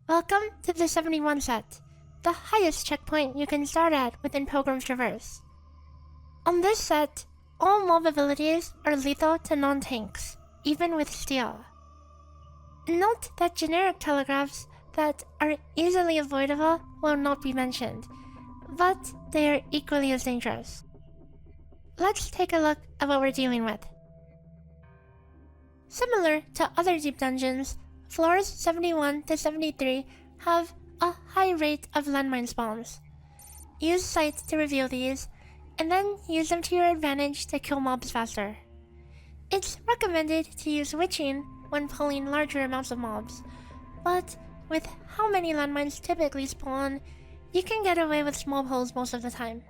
Welcome to the 71 set, the highest checkpoint you can start at within Pilgrim's Traverse. On this set, all mob abilities are lethal to non-tanks, even with steel. Note that generic telegraphs that are easily avoidable will not be mentioned, but they are equally as dangerous. Let's take a look at what we're dealing with. Similar to other deep dungeons, floors 71 to 73 have a high rate of landmine spawns. Use sight to reveal these, and then use them to your advantage to kill mobs faster. It's recommended to use witching when pulling larger amounts of mobs, but with how many landmines typically spawn, you can get away with small pulls most of the time.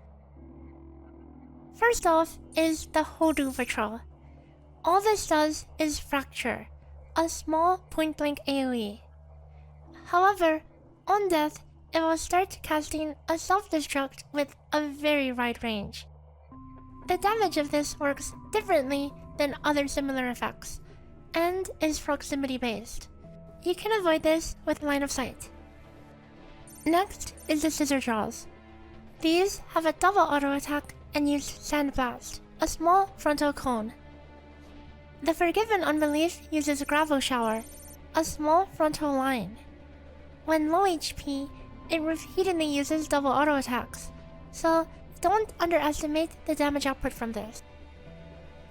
First off is the Huldu patrol. All this does is fracture, a small point-blank AoE. However, on death, it will start casting a self-destruct with a very wide range. The damage of this works differently than other similar effects, and is proximity-based. You can avoid this with line of sight. Next is the Scissorjaws. These have a double auto attack and use Sand Blast, a small frontal cone. The Forgiven Unbelief uses Gravel Shower, a small frontal line. When low HP, it repeatedly uses double auto attacks, so don't underestimate the damage output from this.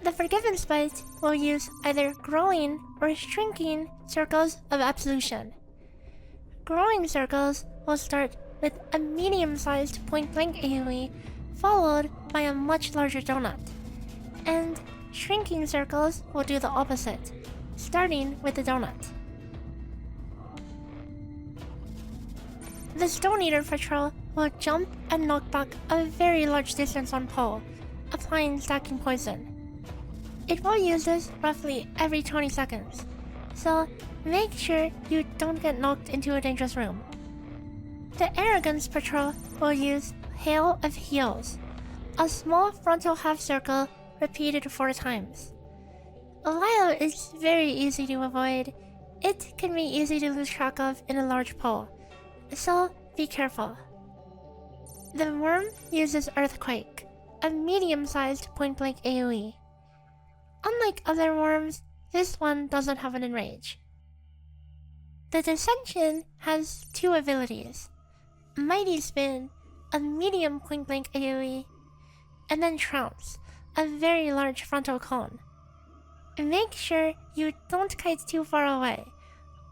The Forgiven Spite will use either growing or shrinking circles of absolution. Growing circles will start with a medium-sized point-blank AoE, followed by a much larger donut, and shrinking circles will do the opposite, starting with the donut. The Stone Eater patrol will jump and knock back a very large distance on pull, applying stacking poison. It will use this roughly every 20 seconds, so make sure you don't get knocked into a dangerous room. The Arrogance patrol will use Hail of Heals, a small frontal half circle repeated 4 times. While it's very easy to avoid, it can be easy to lose track of in a large pull, so be careful. The Worm uses Earthquake, a medium-sized point-blank AoE. Unlike other worms, this one doesn't have an enrage. The Dissention has 2 abilities: Mighty Spin, a medium point-blank AoE, and then Trounce, a very large frontal cone. Make sure you don't kite too far away,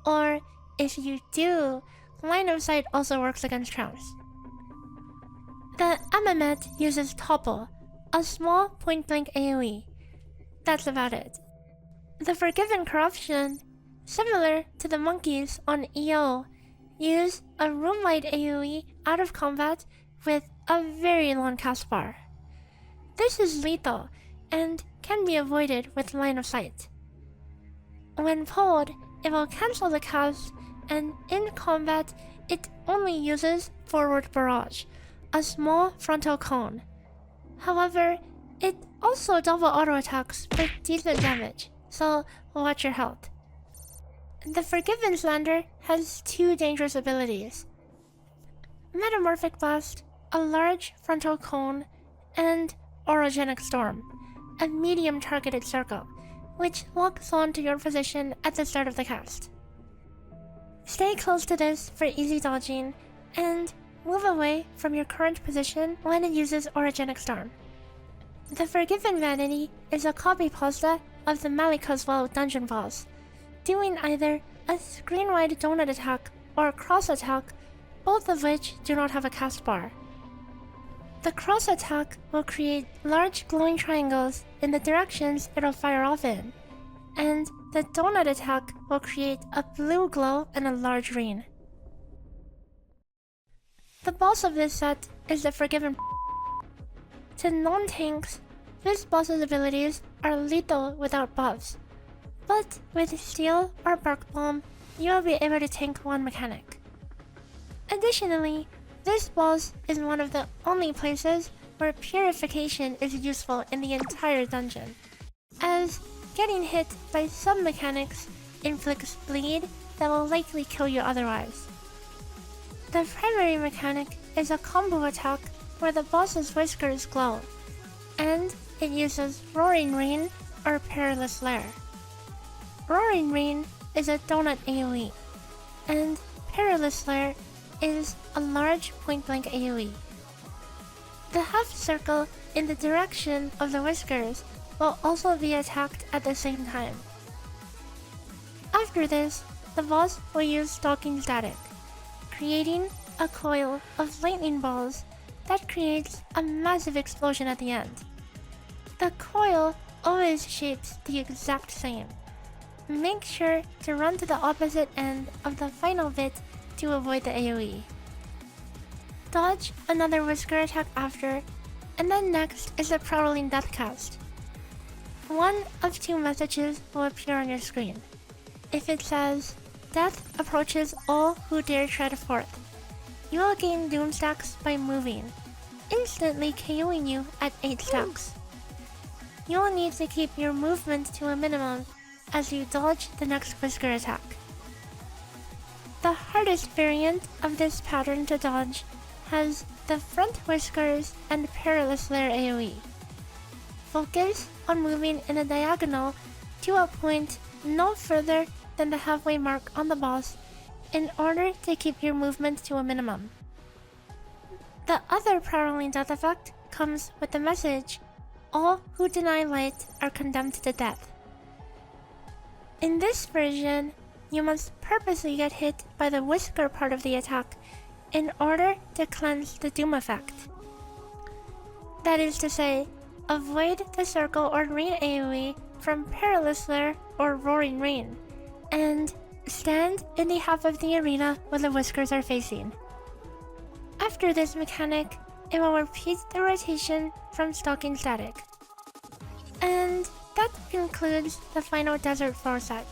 or if you do, line of sight also works against Trounce. The Amemet uses Topple, a small point-blank AoE. That's about it. The Forgiven Corruption, similar to the monkeys on EO, use a room-wide AoE out of combat with a very long cast bar. This is lethal and can be avoided with line of sight. When pulled, it will cancel the cast, and in combat, it only uses Forward Barrage, a small frontal cone. However, it also double auto attacks with decent damage, so watch your health. The Forgiven Slander has 2 dangerous abilities: Metamorphic Blast, a large frontal cone, and Orogenic Storm, a medium targeted circle, which locks on to your position at the start of the cast. Stay close to this for easy dodging, and move away from your current position when it uses Orogenic Storm. The Forgiven Vanity is a copy pasta of the Malika's Well dungeon boss, doing either a screen-wide donut attack or a cross attack, both of which do not have a cast bar. The cross attack will create large glowing triangles in the directions it'll fire off in, and the donut attack will create a blue glow and a large ring. The boss of this set is the Forgiven. To non-tanks, this boss's abilities are lethal without buffs, but with Steel or Bark Bomb, you will be able to tank one mechanic. Additionally, this boss is one of the only places where Purification is useful in the entire dungeon, as getting hit by some mechanics inflicts bleed that will likely kill you otherwise. The primary mechanic is a combo attack where the boss's whiskers glow, and it uses Roaring Rain or Perilous Lair. Roaring Rain is a donut AoE, and Perilous Lair is a large point-blank AoE. The half circle in the direction of the whiskers will also be attacked at the same time. After this, the boss will use Stalking Static, creating a coil of lightning balls that creates a massive explosion at the end. The coil always shapes the exact same. Make sure to run to the opposite end of the final bit to avoid the AoE. Dodge another whisker attack after, and then next is the Prowling Deathcast. One of two messages will appear on your screen. If it says, "Death approaches all who dare tread forth," you will gain Doom stacks by moving, instantly KOing you at 8 stacks. You will need to keep your movement to a minimum as you dodge the next whisker attack. The hardest variant of this pattern to dodge has the front whiskers and Perilous Lair AoE. Focus on moving in a diagonal to a point no further than the halfway mark on the boss in order to keep your movement to a minimum. The other Prowling Death effect comes with the message, "All who deny light are condemned to death." In this version, you must purposely get hit by the whisker part of the attack in order to cleanse the Doom effect. That is to say, avoid the circle or rain AoE from Perilous Lair or Roaring Rain, and stand in the half of the arena where the whiskers are facing. After this mechanic, it will repeat the rotation from Stalking Static. And that concludes the final Desert 4 set.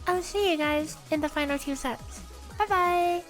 I'll see you guys in the final 2 sets. Bye bye!